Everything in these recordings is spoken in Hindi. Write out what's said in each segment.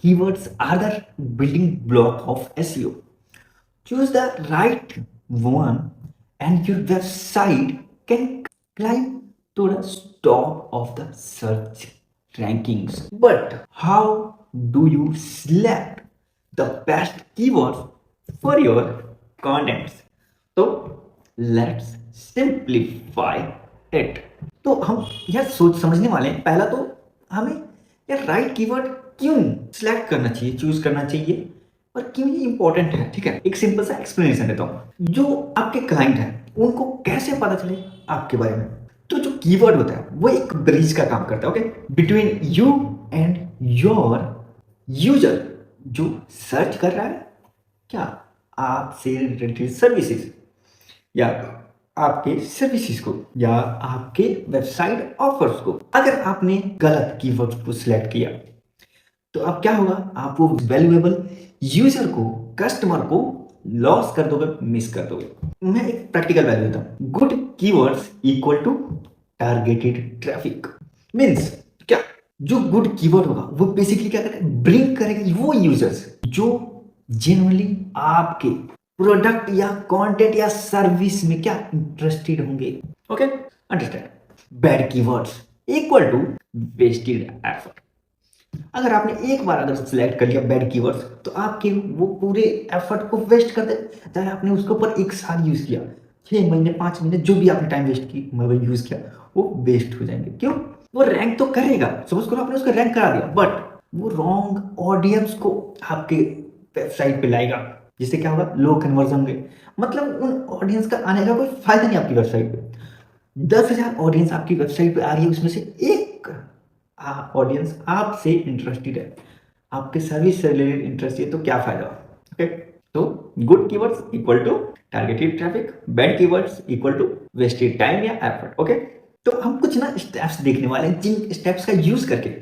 Keywords are the building block of SEO. Choose the right one, and your website can climb to the top of the search rankings. But how do you select the best keywords for your contents? तो let's simplify it. तो हम यह सोच समझने वाले हैं, पहला तो हमें यह राइट कीवर्ड क्यों सिलेक्ट करना चाहिए, चूज करना चाहिए और क्यों ये इंपॉर्टेंट है। ठीक है, एक सिंपल सा एक्सप्लेनेशन देता हूँ। जो आपके क्लाइंट है उनको कैसे पता चले आपके बारे में, तो जो कीवर्ड होता है वो एक ब्रिज का काम करता है, okay, between you and your user जो सर्च कर रहा है क्या आपसे रिलेटेड सर्विसेज या आपके सर्विसेज को या आपके वेबसाइट ऑफर्स को। अगर आपने गलत कीवर्ड को सिलेक्ट किया तो अब क्या होगा, आप वो वैल्यूएबल यूजर को, कस्टमर को लॉस कर दोगे, मिस कर दोगे। मैं एक प्रैक्टिकल वैल्यू देता हूं। Good keywords equal to targeted traffic. Means क्या, जो गुड कीवर्ड होगा वो बेसिकली क्या करेगा, ब्रिंग करेगा वो यूजर्स जो जेन्युइनली आपके प्रोडक्ट या कंटेंट या सर्विस में क्या इंटरेस्टेड होंगे। Okay, understand. Bad keywords equal to wasted effort. अगर आपने एक बार अगर सिलेक्ट कर लिया बैड कीवर्ड्स तो आपके वो पूरे एफर्ट को वेस्ट कर दे। चाहे आपने उसके ऊपर एक साल यूज किया, 6 महीने 5 महीने जो भी आपने टाइम वेस्ट की मतलब यूज किया, वो वेस्ट हो जाएंगे। क्यों? वो रैंक तो करेगा, सपोज करो आपने उसका रैंक करा दिया, बट वो रॉन्ग ऑडियंस को आपके वेबसाइट पे लाएगा, जिससे क्या होगा, लो कन्वर्जन होंगे। मतलब उन ऑडियंस का आने का कोई फायदा नहीं आपकी वेबसाइट पे। 10,000 ऑडियंस आपकी वेबसाइट पे आ रही है, उसमें से एक ऑडियंस आपसे इंटरेस्टेड है, आपके सर्विस से रिलेटेड इंटरेस्टेड है, तो क्या फायदा। ओके, तो good keywords equal to targeted traffic, bad keywords equal to wasted time या एफर्ट। ओके, तो हम कुछ ना स्टेप्स देखने वाले हैं, जिन स्टेप्स का यूज करके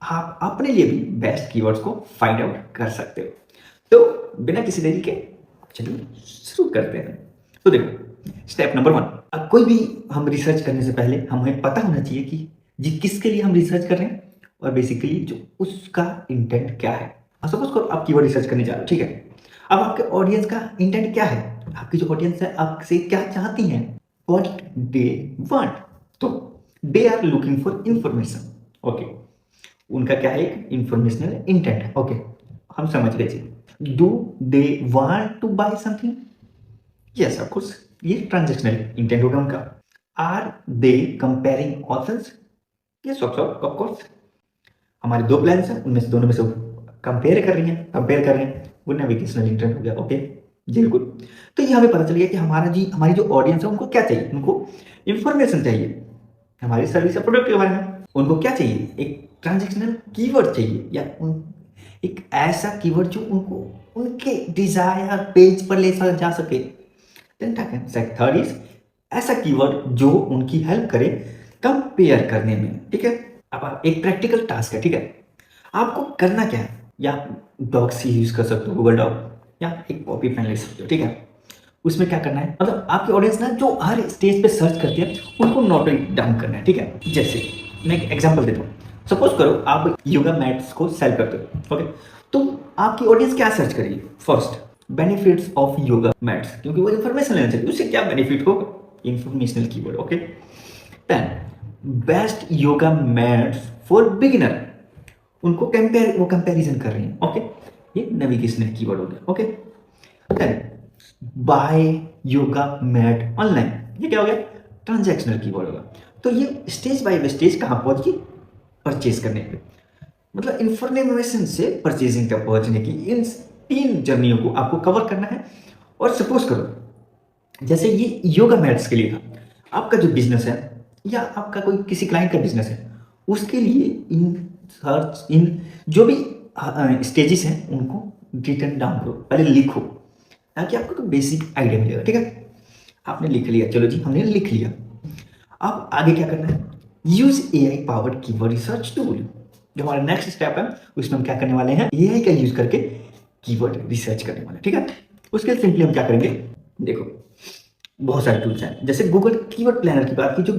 आप अपने लिए भी बेस्ट कीवर्ड्स को फाइंड आउट कर सकते हो। तो बिना किसी देरी के चलिए शुरू करते हैं। तो देखो, स्टेप नंबर 1, कोई भी हम रिसर्च करने से पहले हमें पता होना चाहिए कि जी किसके लिए हम रिसर्च कर रहे हैं और बेसिकली जो उसका इंटेंट क्या है। सपोज करो आप कीवर्ड रिसर्च करने जा रहे हो, ठीक है। अब आपके ऑडियंस का इंटेंट क्या है, आपकी जो ऑडियंस है आपसे क्या चाहती हैं, व्हाट दे वांट। तो they are looking for information. Okay, उनका क्या है, एक इंफॉर्मेशनल इंटेंट है। ओके, हम समझ गए जी। Do they want to buy something? Yes of course, ये ट्रांजैक्शनल इंटेंट होगा उनका। Are they comparing options? ये ऑफ कोर्स, हमारे 2 प्लान्स हैं, उनमें से दोनों में से कंपेयर कर रही हैं, वो नेविगेशनल इंटेंट हो गया। ओके जी, बिल्कुल। तो ये हमें पता चल गया कि हमारी जो ऑडियंस है उनको क्या चाहिए, उनको इंफॉर्मेशन चाहिए हमारी सर्विस या प्रोडक्ट के बारे में। उनको क्या चाहिए, एक ट्रांजैक्शनल कीवर्ड चाहिए या एक ऐसा कीवर्ड जो उनको उनके डिजायर पेज पर ले जा सके। थर्ड इज ऐसा कीवर्ड जो उनकी हेल्प करे कंपेयर करने में। ठीक है, अब एक प्रैक्टिकल टास्क है, ठीक है। आपको करना क्या है, या डॉक्स यूज कर सकते हो, गूगल डॉक, या एक कॉपी पेन ले सकते हो, ठीक है। उसमें क्या करना है, मतलब आपकी ऑडियंस ना जो हर स्टेज पे सर्च करती है उनको नोट डाउन करना है, ठीक है। जैसे मैं एक एग्जांपल देता हूँ। सपोज करो आप योगा मैट्स को सेल करते हो, ओके। तो आपकी ऑडियंस क्या सर्च करेगी, first benefits of yoga mats, क्योंकि वो इन्फॉर्मेशन लेना चाहिए, उससे क्या बेनिफिट होगा, informational keyword. Okay, then best yoga mats for beginner, उनको कंपैरिजन कर रही हैं। ओके, ये नेविगेशनल कीवर्ड हो गया। Okay, then buy yoga mat online, ये क्या हो गया, ट्रांजैक्शनल कीवर्ड होगा। तो ये स्टेज बाय स्टेज कहाँ पहुंच गई, परचेज करने पे, मतलब इंफॉर्मेशन से परचेजिंग तक पहुंचने की इन 3 जर्नियों को आपको कवर करना है। और सपोज करो जैसे ये योगा मैट्स के लिए था, आपका जो बिजनेस है या आपका कोई किसी क्लाइंट का बिजनेस है, उसके लिए इन जो भी स्टेजेस हैं उनको रिटन डाउन करो, पहले लिखो, ताकि आपको कोई बेसिक आइडिया मिलेगा। ठीक है, आपने लिख लिया, चलो जी हमने लिख लिया। अब आगे क्या करना है, use AI powered keyword research tool. जो हमारा नेक्स्ट स्टेप है उसमें हम क्या करने वाले हैं, AI का यूज करके कीवर्ड रिसर्च करने वाले हैं। ठीक है, उसके लिए सिंपली हम क्या करेंगे, देखो बहुत सारे टूल्स हैं, जैसे गूगल कीवर्ड प्लानर की बात की जो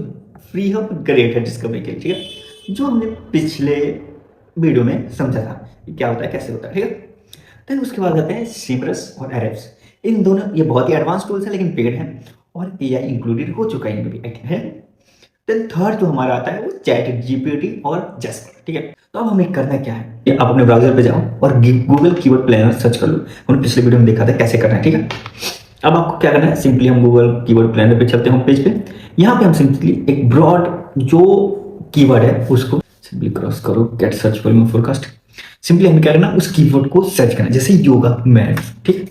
फ्री है, ग्रेट है डिस्कवरी के लिए। ठीक है, जो हमने पिछले वीडियो में समझा था कि क्या होता है कैसे होता है, ठीक है। देन उसके बाद आते हैं सिमरस और एरेप्स। इन दोनों ये बहुत ही एडवांस टूल्स हैं लेकिन पेड हैं और एआई इंक्लूडेड हो चुका है इनमें भी, है। देन थर्ड जो हमारा आता है वो चैट जीपीटी और जैस्पर, ठीक है। तो अब हमें करना क्या है, ये आप अपने ब्राउजर पे जाओ और गूगल कीवर्ड प्लानर सर्च कर लो। हमने पिछले वीडियो में देखा था कैसे करना है, ठीक है। अब आपको क्या करना है, सिंपली हम गूगल कीवर्ड प्लानर पे चलते हैं होम पेज पे। यहाँ पे हम सिंपली एक ब्रॉड जो कीवर्ड है उसको सिंपली क्रॉस करो, get search volume forecast. Simply हमें क्या करना, उस कीवर्ड को सर्च करना, जैसे योगा मैट्स, ठीक है।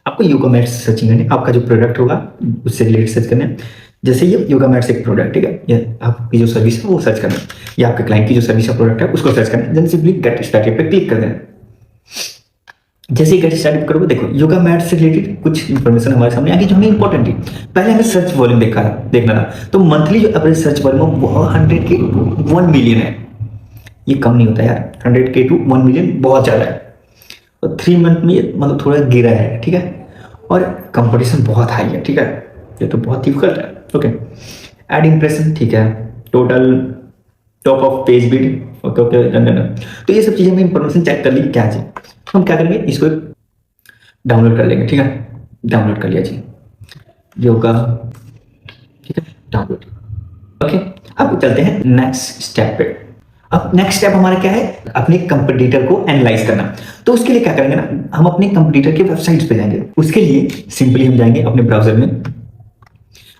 आपको योगा मैट्स सर्चिंग करनी, आपका जो प्रोडक्ट होगा उससे रिलेटेड सर्च करना है। जैसे ये योगा मैट्स एक प्रोडक्ट, ठीक है, ये आपकी जो सर्विस है वो सर्च करना है, या आपके क्लाइंट की जो सर्विस या प्रोडक्ट है उसको सर्च करना है। देन सिंपली गेट स्टार्टेड पे क्लिक कर देना। जैसे ही गेट स्टार्टेड करोगे, देखो योगा मैट से रिलेटेड कुछ इंफॉर्मेशन हमारे सामने आ गई जो हमें इंपॉर्टेंट थी। पहले हमें सर्च वॉल्यूम देखना था, तो मंथली जो एवरेज सर्च वॉल्यूम वो 100 के 1 मिलियन है। ये कम नहीं होता यार, 100 के टू 1 मिलियन बहुत ज़्यादा है। और 3 मंथ में ये मतलब थोड़ा गिरा है, ठीक है। और कंपटीशन बहुत हाई है, ठीक है, ये तो बहुत डिफिकल्ट है। ओके, एड इंप्रेशन, ठीक है, total top of page bid, okay okay done. तो ये सब चीज़ें हमें इंफॉर्मेशन चेक कर ली क्या जी, हम क्या करेंगे, इसको डाउनलोड कर लेंगे, ठीक है। डाउनलोड कर लिया जी योगा, ठीक है, डाउनलोड। ओके, अब चलते हैं नेक्स्ट स्टेप पे। अब नेक्स्ट स्टेप हमारा क्या है, अपने कंपटीटर को एनालाइज करना। तो उसके लिए क्या करेंगे ना, हम अपने कंपटीटर के वेबसाइट्स पे जाएंगे। उसके लिए सिंपली हम जाएंगे अपने ब्राउजर में।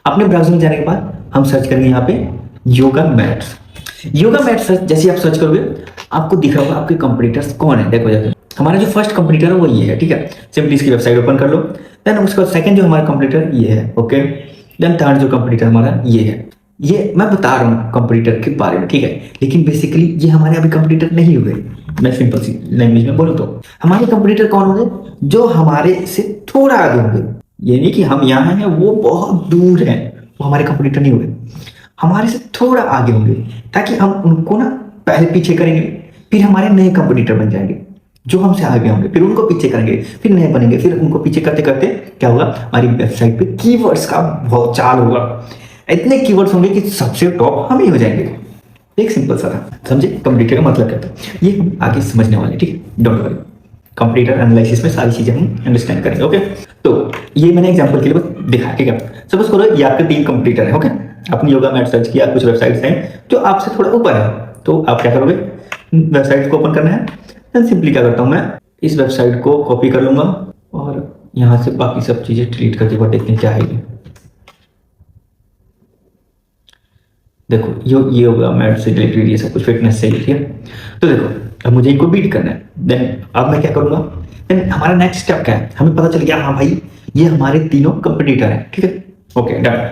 अपने ब्राउजर में जाने के बाद हम सर्च करेंगे यहाँ पे योगा मैट्स। योगा मैट्स जैसे आप सर्च करोगे आपको दिख रहा होगा आपके कंपटीटर्स कौन है। देखो जाके हमारा जो फर्स्ट कंपटीटर है वो ये है, ठीक है। सिंपली इसकी वेबसाइट ओपन कर लो। देन उसका सेकंड जो हमारा कंपटीटर ये है, ओके। देन थर्ड जो कंपटीटर हमारा ये है। ये मैं बता रहा हूँ कंपटीटर के बारे में, ठीक है, लेकिन बेसिकली ये हमारे अभी कंपटीटर नहीं हुए। मैं सिंपल सी लैंग्वेज में बोलूँ तो हमारे कंपटीटर कौन होंगे, जो हमारे से थोड़ा आगे होंगे। ये नहीं कि हम यहाँ हैं वो बहुत दूर हैं, वो हमारे कंपटीटर नहीं हुए, हमारे से थोड़ा आगे होंगे, ताकि हम उनको ना पहले पीछे करेंगे, फिर हमारे नए कंपटीटर बन जाएंगे जो हमसे आगे होंगे, फिर उनको पीछे करेंगे, फिर नए बनेंगे, फिर उनको पीछे करते करते क्या होगा, हमारी वेबसाइट पे कीवर्ड्स का बहुत चाल होगा। इतने कीवर्ड्स होंगे कि सबसे टॉप हम ही हो जाएंगे। एक सिंपल सा था, समझे कंपटीटर का मतलब क्या था, ये हम आगे समझने वाले, ठीक है, डोंट वरी। कंप्यूटर एनालिसिस में सारी चीजें हम अंडरस्टैंड करेंगे, ओके। तो ये मैंने एग्जांपल के लिए बस दिखा, ठीक है। सपोज करो ये आपके 3 कंप्यूटर है, ओके। आपने योगा मैट सर्च किया, कुछ वेबसाइट्स हैं जो आपसे थोड़ा ऊपर है, तो आप क्या करोगे, वेबसाइट को ओपन करना है। देन सिंपली क्या करता हूँ मैं, इस वेबसाइट को कॉपी कर लूंगा और यहाँ से बाकी सब चीजें डिलीट करके बट देखने चाहिए। देखो ये होगा मैट से रिलेटेड, ये सब कुछ फिटनेस से, ठीक है। तो देखो अब मुझे इनको बीट करना है। देन अब मैं क्या करूंगा, देन हमारा नेक्स्ट स्टेप क्या है, हमें पता चल गया हाँ भाई ये हमारे तीनों कंपटीटर हैं, ठीक है, ओके डन।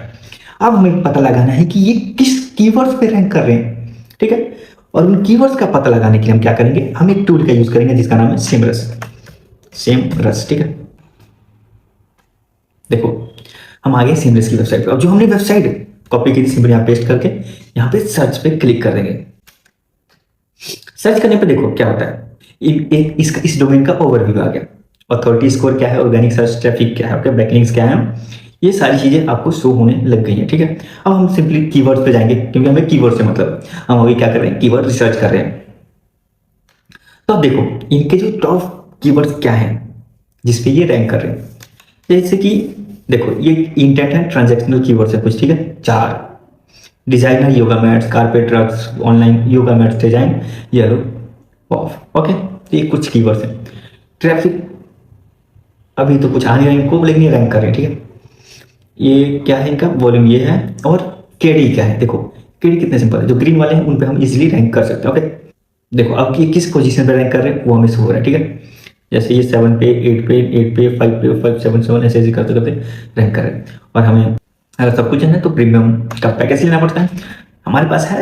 अब हमें पता लगाना है कि ये किस कीवर्ड्स पे रैंक कर रहे हैं, ठीक है। और उन कीवर्ड्स का पता लगाने के लिए हम क्या करेंगे, हम एक टूल का यूज करेंगे जिसका नाम है सेमरस, ठीक है। देखो हम आ गए सेमरस की वेबसाइट पे। अब जो हमने वेबसाइट कॉपी की थी सिंपली यहाँ पेस्ट करके यहाँ पे सर्च पे क्लिक कर देंगे। सर्च करने पे देखो क्या होता है, एक इसका इस डोमेन का ओवरव्यू आ गया। अथॉरिटी स्कोर क्या है, ऑर्गेनिक सर्च ट्रैफिक क्या है, ओके, बैकलिंक्स क्या है, ये सारी चीजें आपको शो होने लग गई हैं, ठीक है। अब हम सिंपली कीवर्ड्स पे जाएंगे क्योंकि हमें कीवर्ड से मतलब हम अभी क्या कर रहे हैं, कीवर्ड रिसर्च कर रहे हैं। तो अब देखो इनके जो टॉप कीवर्ड्स क्या है जिसपे ये रैंक कर रहे हैं, जैसे कि देखो ये इंटेंट है, ट्रांजैक्शनल कीवर्ड्स है कुछ, ठीक है, 4 designer yoga mats, carpet drugs, online yoga mats design, yellow of, okay. तो ये कुछ कीवर्ड्स हैं। ट्रैफिक अभी तो कुछ आ नहीं रहा इनको, लेकिन ये रैंक कर रहे हैं, ठीक है। ये क्या है इनका वॉल्यूम ये है, और केडी क्या है, देखो केडी कितने सिंपल है, जो ग्रीन वाले हैं उन पे हम इजीली रैंक कर सकते हैं, ओके। देखो अब ये किस पोजीशन पे रैंक कर रहे हैं वो हमें शो हो रहा है, ठीक है। जैसे ये 7 पे 8 पे 8 पे 5 पे 5 7 7 ऐसे करते करते रैंक कर रहे हैं। और हमें अगर सब कुछ है तो प्रीमियम का पैकेज लेना पड़ता है, हमारे पास है।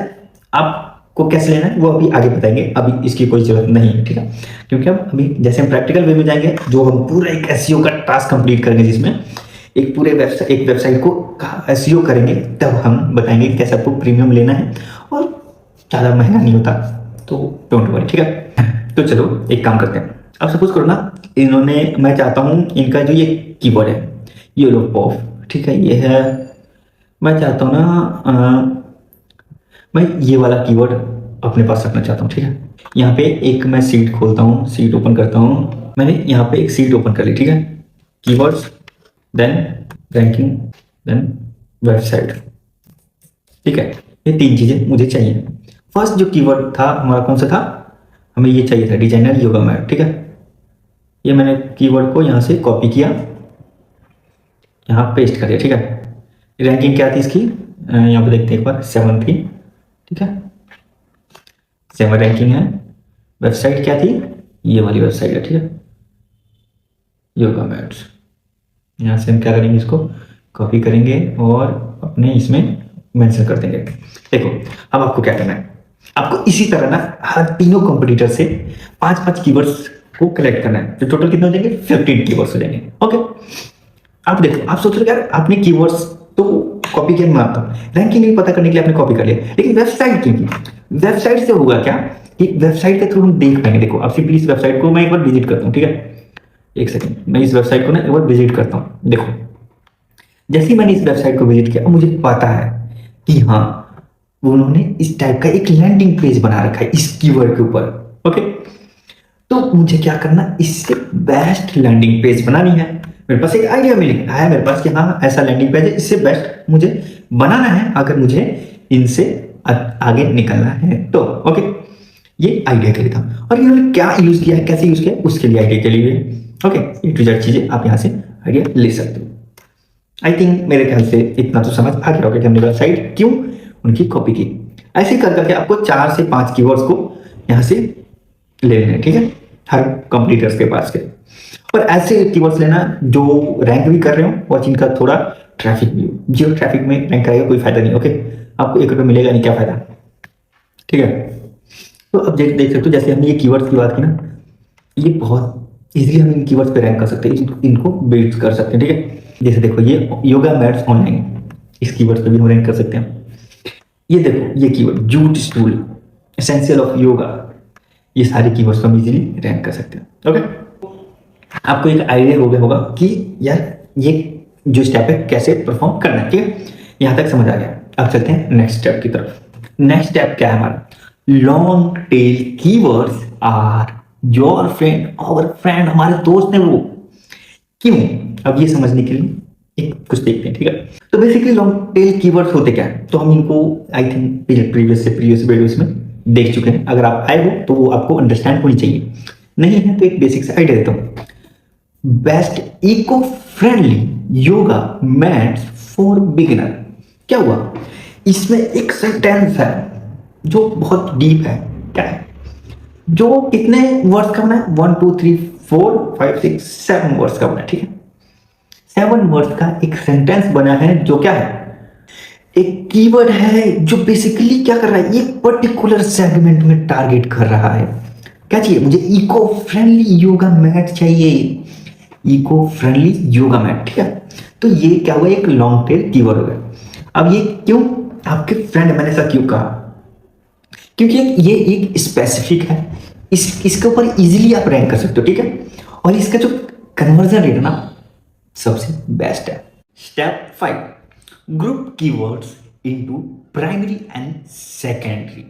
आपको कैसे लेना है वो अभी आगे बताएंगे, अभी इसकी कोई जरूरत नहीं है, ठीक है। क्योंकि अब अभी जैसे हम प्रैक्टिकल वे में जाएंगे, जो हम पूरा एक एसईओ का टास्क कंप्लीट करेंगे, जिसमें एक पूरे वेबसाइट को एसईओ करेंगे, तब हम बताएंगे कैसे आपको प्रीमियम लेना है और ज़्यादा महंगा नहीं होता, तो डोंट वरी, ठीक है। तो चलो एक काम करते हैं। अब सपोज करो ना इन्होंने, मैं चाहता हूँ इनका जो ये कीवर्ड है ये लो पॉफ, ठीक है, ये है, मैं चाहता हूँ ना मैं ये वाला कीवर्ड अपने पास रखना चाहता हूँ, ठीक है। यहाँ पे एक मैं सीट खोलता हूँ, सीट ओपन करता हूँ। मैंने यहाँ पे एक सीट ओपन कर ली, ठीक है। Keywords, then ranking, then website, ठीक है। ये 3 चीजें मुझे चाहिए। फर्स्ट जो कीवर्ड था हमारा कौन सा था, हमें ये चाहिए था डिजाइनर योगा मैट, ठीक है। ये मैंने कीवर्ड को यहाँ से कॉपी किया, यहाँ पेस्ट कर दिया, ठीक है। रैंकिंग क्या थी इसकी, यहाँ पे देखते हैं एक बार, 7 थी, ठीक है। 7 रैंकिंग है। वेबसाइट क्या थी, ये वाली वेबसाइट है, ठीक है, योगा मैट्स। यहाँ से हम क्या करेंगे, इसको कॉपी करेंगे और अपने इसमें मेंशन कर देंगे। देखो अब आपको क्या करना है, आपको इसी तरह ना हर तीनों कंपटीटर से 5-5 कीवर्ड्स को कलेक्ट करना है, तो टोटल कितने हो जाएंगे, 15 कीवर्ड्स हो जाएंगे। ओके, आप देखो, आप सोच रहे हो यार आपने कीवर्ड्स तो कॉपी किया, मैं आपका रैंकिंग नहीं पता करने के लिए आपने कॉपी कर लिया, लेकिन वेबसाइट क्यों की, वेबसाइट से होगा क्या कि वेबसाइट के थ्रू हम देख पाएंगे। देखो आप सिंपली इस वेबसाइट को मैं एक बार विजिट करता हूँ, ठीक है। एक सेकंड, मैं इस वेबसाइट को ना एक बार विजिट करता हूँ। देखो जैसे ही मैंने इस वेबसाइट को विजिट किया, मुझे पता है कि हाँ उन्होंने इस टाइप का एक लैंडिंग पेज बना रखा है इस कीवर्ड के ऊपर। ओके, तो मुझे क्या करना, इससे बेस्ट लैंडिंग पेज बनानी है। मेरे पास एक आइडिया मिल आया मेरे पास कि हाँ ऐसा लैंडिंग पेज है, इससे बेस्ट मुझे बनाना है अगर मुझे इनसे आगे निकलना है तो। ओके, ये आइडिया के लिए था, और इन्होंने क्या यूज किया है, कैसे यूज किया है, उसके लिए आइडिया के लिए। ओके, ये टू जेड चीजें आप यहाँ से आइडिया ले सकते हो। आई थिंक मेरे ख्याल से इतना तो समझ आ गया होगा कि हमने वेबसाइट क्यों उनकी कॉपी की। ऐसे ही कर करके आपको 4 से 5 कीवर्ड्स को यहाँ से ले लेना है, ठीक है, हर कंप्लीटर्स के पास के। और ऐसे कीवर्ड्स लेना जो रैंक भी कर रहे हो और जिनका थोड़ा ट्रैफिक भी हो। जियो ट्रैफिक में रैंक करेगा कोई फायदा नहीं, ओके, आपको 1 रुपये मिलेगा नहीं, क्या फायदा, ठीक है। तो अब देख सकते हो, जैसे हमने ये कीवर्ड्स की बात की ना, ये बहुत इजीली हम इन कीवर्ड्स पे रैंक कर सकते हैं, इनको बिल्ड कर सकते हैं, ठीक है। जैसे देखो ये योगा मैट्स ऑनलाइन, इस कीवर्ड्स पे भी हम रैंक कर सकते हैं। ये देखो ये keyword jute stool, essential of yoga, ये सारे कीवर्ड्स को हम इजीली रैंक कर सकते हैं। ओके, आपको एक आइडिया हो गया होगा कि यार ये जो स्टेप है कैसे परफॉर्म करना है, ठीक है। यहां तक समझ आ गया। अब चलते हैं नेक्स्ट स्टेप की तरफ। नेक्स्ट स्टेप क्या है हमारा, long tail keywords are your friend, our friend, हमारे दोस्त हैं वो। क्यों, अब ये समझने के लिए एक कुछ देखते हैं, ठीक है। तो बेसिकली लॉन्ग टेल कीवर्ड्स होते क्या है, तो हम इनको आई थिंक प्रीवियस वीडियोस में देख चुके हैं। अगर आप आए हो तो वो आपको अंडरस्टैंड होनी चाहिए, नहीं है तो एक बेसिक से आइडिया देता हूं। Best eco friendly yoga mats for beginner. क्या हुआ, इसमें एक सेंटेंस है जो बहुत डीप है। क्या है, जो कितने वर्ड्स का बना है, 1 2 3 4 5 6 7 वर्ड्स का बना है, ठीक है। 7 वर्ड्स का एक सेंटेंस बना है जो क्या है, एक कीवर्ड है जो बेसिकली क्या कर रहा है, ये पर्टिकुलर सेगमेंट में टारगेट कर रहा है। क्या चाहिए मुझे, इको फ्रेंडली योगा मैट चाहिए, इको फ्रेंडली योगा मैट, ठीक है। तो ये क्या हुआ, एक लॉन्ग टेल कीवर्ड हो गया। अब ये क्यों आपके फ्रेंड, मैंने ऐसा क्यों कहा, क्योंकि ये एक स्पेसिफिक है, इसके ऊपर इजीली आप रैंक कर सकते हो, ठीक है। और इसका जो कन्वर्जन रेट है ना सबसे बेस्ट है। Step 5, group keywords into primary and secondary.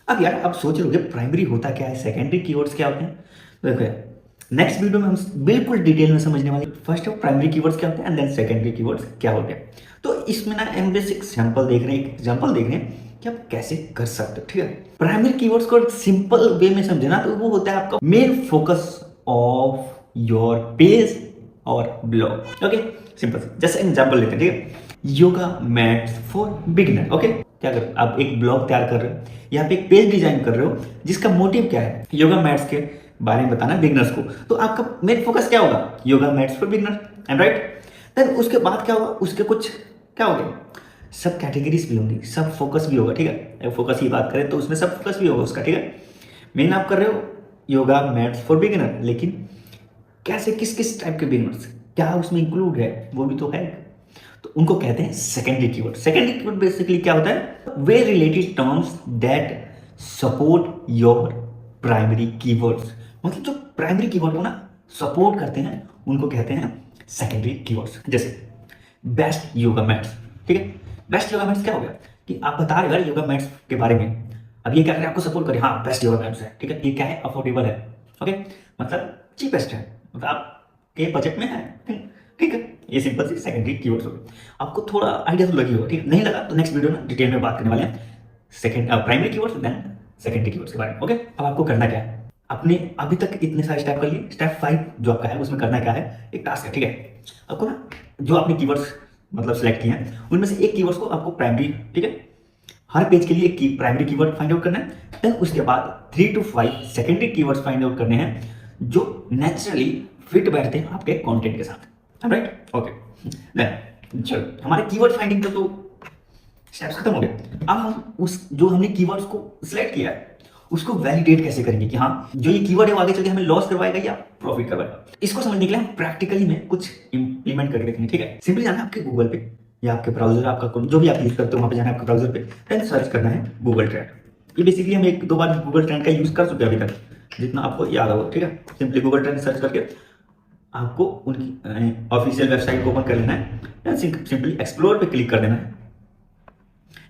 अब यार आप सोच रहे हो प्राइमरी होता क्या है, सेकेंडरी कीवर्ड्स क्या होते हैं, तो देखो नेक्स्ट वीडियो में हम बिल्कुल डिटेल में समझने वाले। फर्स्ट ऑफ प्राइमरी कीवर्ड्स क्या होते हैं एंड देन सेकेंडरी कीवर्ड्स क्या होते हैं। तो इसमें ना हम बेसिक सैंपल देख रहे हैं, एग्जांपल देख रहे हैं कि आप कैसे कर सकते हो, ठीक है। प्राइमरी कीवर्ड्स को सिंपल वे में समझे ना तो वो होता है आपका main focus of your page और ब्लॉग। ओके, सिंपल जैसे एग्जांपल लेते हैं, ठीक है। Yoga mats for beginner. Okay, क्या कर, आप एक ब्लॉग तैयार कर रहे हो, यहाँ पे एक पेज डिजाइन कर रहे हो जिसका मोटिव क्या है, योगा मैट्स के बारे में बताना बिगिनर्स को। तो आपका मेन फोकस क्या होगा, yoga mats for beginner, and right. Then उसके बाद क्या होगा, उसके कुछ क्या हो गया, सब कैटेगरीज भी होंगी, सब फोकस भी होगा, ठीक है। फोकस की बात करें तो उसमें सब फोकस भी होगा उसका, ठीक है। मेन आप कर रहे हो योगा मैट्स फॉर बिगिनर, लेकिन कैसे, किस किस टाइप के बिगिनर्स क्या उसमें इंक्लूड है वो भी तो है, तो उनको कहते हैं secondary keyword. Secondary keyword basically क्या होता है, वे related terms that support your primary keywords, मतलब जो प्राइमरी कीवर्ड को ना सपोर्ट करते हैं उनको कहते हैं सेकेंडरी कीवर्ड्स। जैसे बेस्ट योगा मैट्स, ठीक है। बेस्ट योगा मैट्स क्या हो गया कि आप बता रहे हो योगा मैट्स के बारे में, अब ये क्या करे, आपको सपोर्ट करे, हाँ बेस्ट योगा मैट्स है, ठीक है, ये क्या है, अफोर्डेबल है, ओके, मतलब चीपेस्ट है, मतलब आपके बजट में है, ठीक है। ये सिंपल सी सेकेंडरी कीवर्ड्स हो गए। आपको थोड़ा आइडिया तो लगी होगा, ठीक है, नहीं लगा तो नेक्स्ट वीडियो में डिटेल में बात करने वाले हैं second primary keywords then secondary keywords के बारे में, ओके। अब आपको करना क्या है, आपने अभी तक इतने सारे स्टेप कर लिए, स्टेप 5 जो आपका है उसमें करना क्या है, एक टास्क है, ठीक है। आपको ना जो आपने कीवर्ड्स मतलब सेलेक्ट किए हैं उनमें से एक कीवर्ड्स को आपको प्राइमरी, ठीक है, हर पेज के लिए एक प्राइमरी कीवर्ड फाइंड आउट करना है, देन उसके बाद 3 to 5 secondary keywords find out करने हैं जो नेचुरली फिट बैठते हैं आपके कंटेंट के साथ, राइट, ओके। देन चलो हमारे कीवर्ड फाइंडिंग का तो स्टेप्स खत्म हो गए। अब हम उस जो हमने कीवर्ड्स को सिलेक्ट किया है उसको वैलिडेट कैसे करेंगे कि हाँ जो ये कीवर्ड है वो आगे चल के हमें लॉस करवाएगा या प्रॉफिट करवाएगा। इसको समझने के लिए हम प्रैक्टिकली में कुछ इंप्लीमेंट करके देखेंगे, ठीक है। सिंपली जाना है आपके गूगल पे या आपके ब्राउजर, आपका जो भी आप यूज करते हो वहां पे जाना है आपके ब्राउजर पे, देन सर्च करना है गूगल ट्रेंड। ये बेसिकली हम एक दो बार गूगल ट्रेंड का यूज कर चुके हैं अभी तक, जितना आपको याद होगा, ठीक है। सिंपली गूगल ट्रेंड सर्च करके आपको उनकी ऑफिशियल वेबसाइट को ओपन कर लेना है, सिंपली एक्सप्लोर पे क्लिक कर देना है।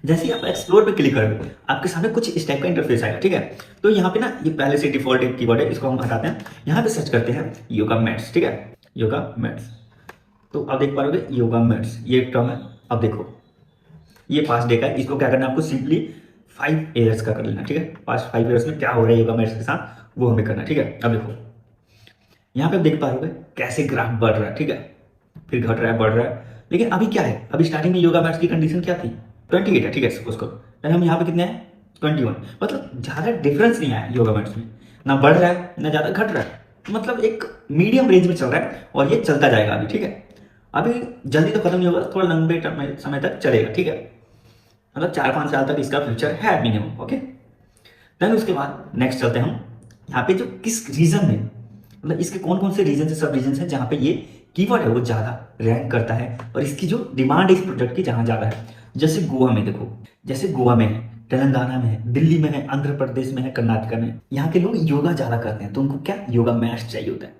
जैसे ही आप एक्सप्लोर पे क्लिक करोगे आपके सामने कुछ इस टाइप का इंटरफेस आएगा, ठीक है। तो यहाँ पे ना ये पहले से डिफॉल्ट एक कीवर्ड है, इसको हम हटाते हैं, यहाँ पे सर्च करते हैं योगा मैट्स, ठीक है, योगा मैट्स। तो आप देख पा रहे हो योगा मैट्स ये एक टर्म है। अब देखो ये पास्ट डे का है, इसको क्या करना है आपको, सिंपली 5 ईयर्स का कर लेना, ठीक है। पास्ट 5 ईयर्स में क्या हो रहा है योगा मैट्स के साथ वो हमें करना है, ठीक है। अब देखो यहाँ पे आप देख पा रहे हो कैसे ग्राफ बढ़ रहा है, ठीक है, फिर घट रहा है, बढ़ रहा है, लेकिन अभी क्या है, अभी स्टार्टिंग में योगा मैट्स की कंडीशन क्या थी, 28 है, ठीक है, सपोज करो, हम यहाँ पे कितने हैं 21, मतलब ज़्यादा डिफरेंस नहीं आया योगा मैट्स में, ना बढ़ रहा है ना ज़्यादा घट रहा है, मतलब एक मीडियम रेंज में चल रहा है और ये चलता जाएगा अभी, ठीक है। अभी जल्दी तो खत्म नहीं होगा, थोड़ा लंबे समय तक चलेगा, ठीक है, मतलब 4-5 साल तक इसका फ्यूचर है मिनिमम, ओके। देन उसके बाद नेक्स्ट चलते हैं हम यहाँ पे जो किस रीजन में, मतलब इसके कौन कौन से रीजन से सब रीजन है जहाँ पे ये कीवर्ड है वो ज़्यादा रैंक करता है और इसकी जो डिमांड है इस प्रोडक्ट की जहाँ ज़्यादा है। जैसे गोवा में देखो, जैसे गोवा में है, तेलंगाना में है, दिल्ली में है, आंध्र प्रदेश में है, कर्नाटक में, यहाँ के लोग योगा ज़्यादा करते हैं तो उनको क्या योगा मैट्स चाहिए होता है,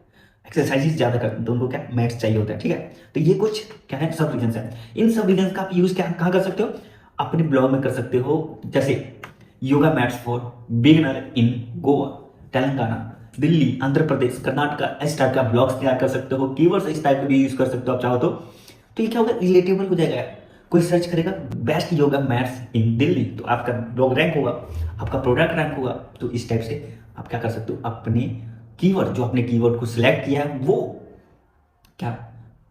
एक्सरसाइजेस ज़्यादा करते हैं तो उनको क्या मैट्स चाहिए होता है, ठीक है। तो ये कुछ क्या है सब रीजन है। इन सब रीजन का आप यूज़ क्या कहाँ कर सकते हो, अपने ब्लॉग में कर सकते हो, जैसे yoga mats for beginner in Goa, Telangana, Delhi, Andhra Pradesh, Karnataka, इस टाइप का ब्लॉग्स तैयार कर सकते हो, कीवर्ड्स इस टाइप के भी यूज कर सकते हो आप चाहो तो ये क्या होगा, रिलेटेबल हो जाएगा। कोई सर्च करेगा बेस्ट योगा मैट्स इन दिल्ली तो आपका ब्लॉग रैंक होगा, आपका प्रोडक्ट रैंक होगा। तो इस टाइप से आप क्या कर सकते हो, अपने कीवर्ड जो अपने कीवर्ड को सिलेक्ट किया है वो क्या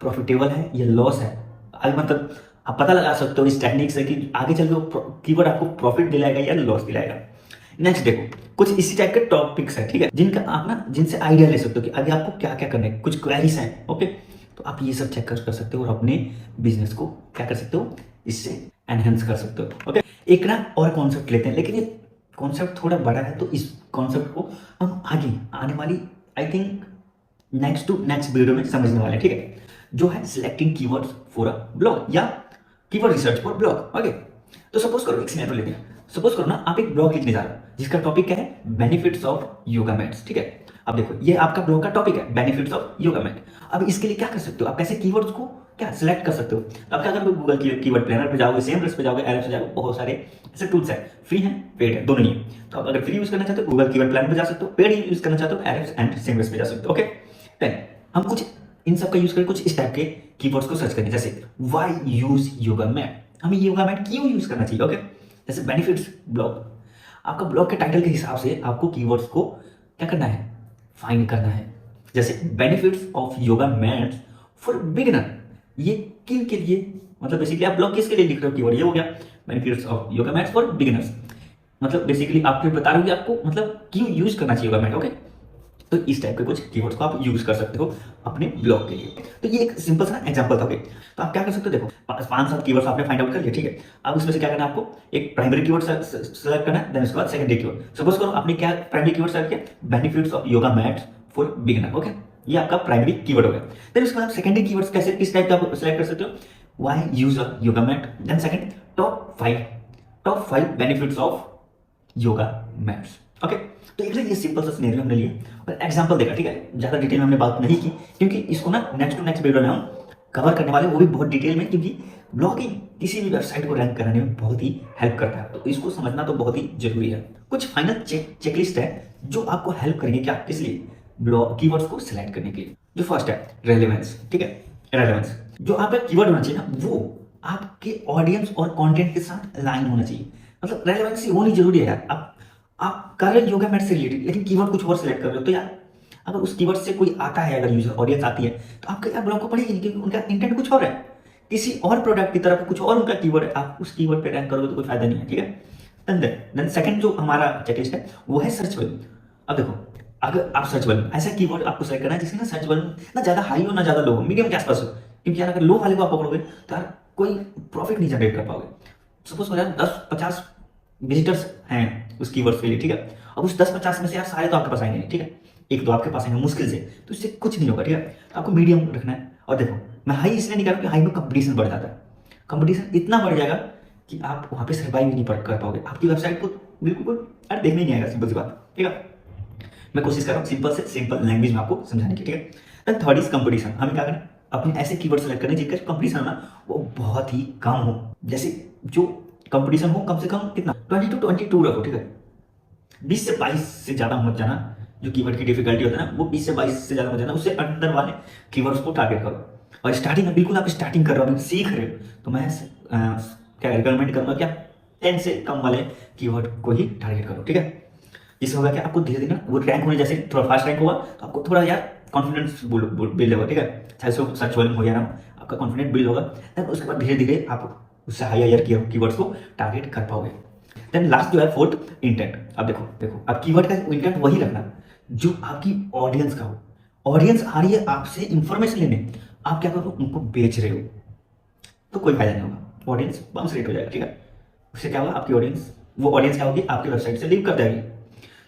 प्रॉफिटेबल है या लॉस है, आगे मतलब आप पता लगा सकते हो इस टेक्निक से कि आगे चल के कीवर्ड आपको प्रॉफिट दिलाएगा या लॉस दिलाएगा। नेक्स्ट देखो कुछ इसी टाइप के टॉपिक्स है, ठीक है, जिनका आप ना जिनसे आइडिया ले सकते हो कि आगे आपको क्या क्या करना है, कुछ क्वेरीज हैं, ओके। तो आप ये सब चेक कर सकते हो और अपने बिजनेस को क्या कर सकते हो, इससे एनहेंस कर सकते हो, ओके। एक ना और कॉन्सेप्ट लेते हैं, लेकिन ये कॉन्सेप्ट थोड़ा बड़ा है तो इस कॉन्सेप्ट को हम आगे आने वाली I think next to next video में समझने वाले हैं, ठीक है, जो है selecting keywords for a blog या keyword research for blog, okay. तो सपोज करो एक सिनेरियो लेते हैं, सपोज करो ना आप एक ब्लॉग लिखने जा रहे हो जिसका टॉपिक क्या है, बेनिफिट्स ऑफ योगा मैट्स, ठीक है। अब देखो ये आपका ब्लॉग का टॉपिक है बेनिफिट्स ऑफ योगा मैट। अब इसके लिए क्या कर सकते हो, आप कैसे कीवर्ड्स को क्या सिलेक्ट कर सकते हो। अब क्या करोगे, गूगल कीवर्ड प्लानर पे जाओगे, सेमरस पे जाओगे, एरस पे जाओगे, बहुत सारे ऐसे टूल्स हैं, फ्री हैं पेड है दोनों ही है। तो आप अगर फ्री यूज करना चाहते हो गूगल कीवर्ड प्लानर पे जा सकते हो, पेड यूज करना चाहते हो एरस एंड सेमरस पे जा सकते हो, ओके। देन हम कुछ इन सब का यूज करें, कुछ इस टाइप के कीवर्ड्स को सर्च करें, जैसे व्हाई यूज योगा मैट, हमें योगा मैट क्यों यूज करना चाहिए, ओके। जैसे बेनिफिट्स ब्लॉग, आपका ब्लॉग के टाइटल के हिसाब से आपको कीवर्ड्स को क्या करना है, फाइंड करना है। जैसे benefits of yoga mats for beginner, ये किन के लिए, मतलब बेसिकली आप ब्लॉग किसके लिए लिख रहे हो कीवर्ड, ये हो गया benefits of yoga mats for beginners, मतलब बेसिकली आप फिर बता रहे हो आपको मतलब क्यों यूज करना चाहिए योगा मैट, ओके। तो इस टाइप के कुछ कीवर्ड्स को आप यूज कर सकते हो अपने ब्लॉग के लिए। तो ये एक सिंपल सा एग्जांपल था, ओके। तो आप क्या कर सकते हो, देखो 5-7 कीवर्ड्स आपने फाइंड आउट कर लिया, ठीक है। अब उसमें से क्या करना है आपको, एक प्राइमरी कीवर्ड सेलेक्ट करना है, देन उसके बाद सेकेंडरी कीवर्ड। सपोज करो आपने क्या प्राइमरी कीवर्ड सेलेक्ट किया, benefits of yoga mats for beginner, okay, ये आपका प्राइमरी कीवर्ड हो गया। देन उसके बाद सेकेंडरी कीवर्ड्स कैसे किस टाइप का आप सेलेक्ट कर सकते हो, why use a yoga mat, then second top 5 benefits of yoga mats, okay. तो ये सिंपल सा सिनेरियो हमने लिया और एग्जांपल देखा, ठीक है, ज्यादा डिटेल में हमने बात नहीं की क्योंकि इसको ना नेक्स्ट टू नेक्स्ट वीडियो में हम कवर करने वाले, वो भी बहुत डिटेल में, क्योंकि ब्लॉगिंग किसी भी वेबसाइट को रैंक कराने में बहुत ही हेल्प करता है, तो इसको समझना तो बहुत ही जरूरी है। कुछ फाइनल चेकलिस्ट है जो आपको हेल्प करेंगे क्या, किस लिए, ब्लॉग कीवर्ड्स को सिलेक्ट करने के लिए। जो फर्स्ट है रेलेवेंस, ठीक है, रेलेवेंस जो आपका कीवर्ड होना चाहिए ना, वो आपके ऑडियंस और कंटेंट के साथ अलाइन होना चाहिए। मतलब रेलेवेंसी होनी जरूरी है यार। आप कर रहे योगा मैट से रिलेटेड लेकिन कीवर्ड कुछ और सिलेक्ट कर रहे हो, तो यार अगर उस कीवर्ड से कोई आता है, अगर यूजर ऑडियंस आती है, तो आपके यार ब्लॉग को पढ़ेगी नहीं, क्योंकि उनका इंटेंट कुछ और है, किसी और प्रोडक्ट की तरफ कुछ और उनका कीवर्ड है। आप उस कीवर्ड पे रैंक करोगे तो कोई फायदा नहीं है, ठीक है। देन सेकंड जो हमारा चेकलिस्ट है वो है सर्च वॉल्यूम। अब देखो, अगर आप सर्च वॉल्यूम, ऐसा कीवर्ड आपको सेलेक्ट करना है जिसकी ना सर्च वॉल्यूम ना ज्यादा हाई हो ना ज्यादा लो हो, मीडियम के आसपास हो। क्योंकि यार अगर लो वाले को आप पकड़ोगे तो यार कोई प्रॉफिट नहीं जनरेट कर पाओगे। सपोज हो यार 10-50 विजिटर्स हैं उस कीवर्ड के लिए, ठीक है। अब उस 10-50 में से यार सारे तो आपके पास आएंगे नहीं, ठीक है, एक दो आपके पास आएंगे मुश्किल से, तो इससे कुछ नहीं होगा, ठीक है। तो आपको मीडियम रखना है। और देखो, मैं हाई इसलिए नहीं कर रहा कि हाई में कंपटीशन बढ़ जाता है, कंपटीशन इतना बढ़ जाएगा कि आप वहां पे सर्वाइव नहीं कर पाओगे, आपकी वेबसाइट को बिल्कुल यार देखने ही नहीं आएगा, सिंपल सी बात, ठीक है। मैं कोशिश कर रहा हूँ सिंपल से सिंपल लैंग्वेज में आपको समझाने की, ठीक है। Then third is competition. हमें क्या करना है, अपने ऐसे कीवर्ड सेलेक्ट करने जिनका कंपटीशन ना वो बहुत ही कम हो। जैसे जो कंपटीशन हो कम से कम कितना 20 to 22 रखो, ठीक है। 20 से 22 से ज्यादा मत जाना। जो कीवर्ड की डिफिकल्टी होता है ना वो 20 से 22 से ज्यादा मत जाना, उससे अंदर वाले कीवर्ड्स को टारगेट करो। और स्टार्टिंग में बिल्कुल आप स्टार्टिंग कर रहे हो, सीख रहे हो, तो मैं क्या रिकमेंड करूंगा, क्या 10 से कम वाले कीवर्ड को ही टारगेट करो, ठीक है। जिससे होगा कि आपको धीरे धीरे वो रैंक होने, जैसे थोड़ा फास्ट रैंक होगा तो आपको थोड़ा यार कॉन्फिडेंस बिल्ड होगा, ठीक है। चाहे उसको सर्च वॉल्यूम हो या ना, आपका कॉन्फिडेंस बिल्ड होगा। देन उसके बाद धीरे धीरे आप उससे हायर कीवर्ड्स को टारगेट कर पाओगे। देन लास्ट जो है फोर्थ, इंटेंट। अब देखो देखो अब कीवर्ड का इंटेंट वही रखना जो आपकी ऑडियंस का हो। ऑडियंस आ रही है आपसे इंफॉर्मेशन लेने, आप क्या करो, उनको बेच रहे हो, तो कोई फायदा नहीं होगा, ऑडियंस बाउंस रेट हो जाएगा, ठीक है। उससे क्या होगा, आपकी ऑडियंस, वो ऑडियंस क्या होगी, आपकी वेबसाइट से लीव कर जाएगी।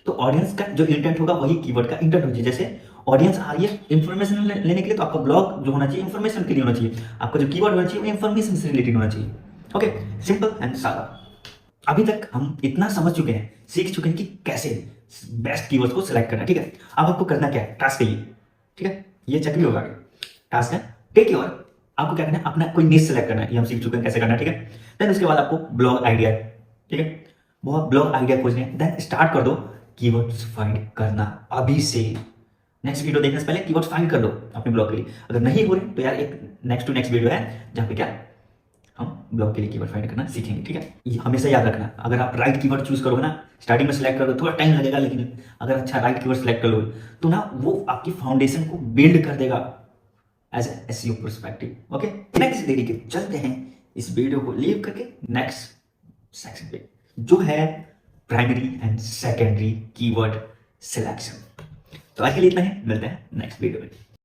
तो ऑडियंस का जो इंटेंट होगा वही कीवर्ड का इंटेंट होना चाहिए। जैसे ऑडियंस आ रही है इंफॉर्मेशन लेने के लिए, तो आपका ब्लॉग जो होना चाहिए इंफॉर्मेशन के लिए होना चाहिए, आपका जो कीवर्ड होना चाहिए वो इंफॉर्मेशन से रिलेटेड होना चाहिए। ओके, सिंपल एंड सादा। अभी तक हम इतना समझ चुके हैं, सीख चुके हैं कि कैसे बेस्ट कीवर्ड्स को सिलेक्ट करना है, ठीक है। अब आपको करना क्या है, टास्क है ये, ठीक है, ये चक्री होगा, टास्क है टेक योर। आपको क्या करना है, अपना कोई निश सेलेक्ट करना है, ये हम सीख चुके हैं कैसे करना है, ठीक है। देन उसके बाद आपको ब्लॉग आइडिया, ठीक है, बहुत ब्लॉग आइडिया खोजने हैं। देन स्टार्ट कर दो कीवर्ड्स फाइंड करना अभी से। नेक्स्ट वीडियो देखने से पहले कीवर्ड्स फाइंड कर दो अपने ब्लॉग के लिए। अगर नहीं हो रहे तो यार एक नेक्स्ट टू नेक्स्ट वीडियो है जहाँ पे क्या हम ब्लॉग के लिए कीवर्ड फाइंड करना सीखेंगे, ठीक है। ये हमेशा याद रखना, अगर आप राइट कीवर्ड चूज करोगे ना, स्टार्टिंग में सिलेक्ट करोगे थोड़ा टाइम लगेगा, लेकिन अगर अच्छा राइट कीवर्ड सिलेक्ट कर लोगे तो ना वो आपकी फाउंडेशन को बिल्ड कर देगा as SEO perspective. Okay, next देरी के चलते हैं इस वीडियो को लीव करके नेक्स्ट सेक्शन पे, जो है primary and secondary keyword selection. तो आज के लिए इतना ही, मिलते हैं नेक्स्ट वीडियो में।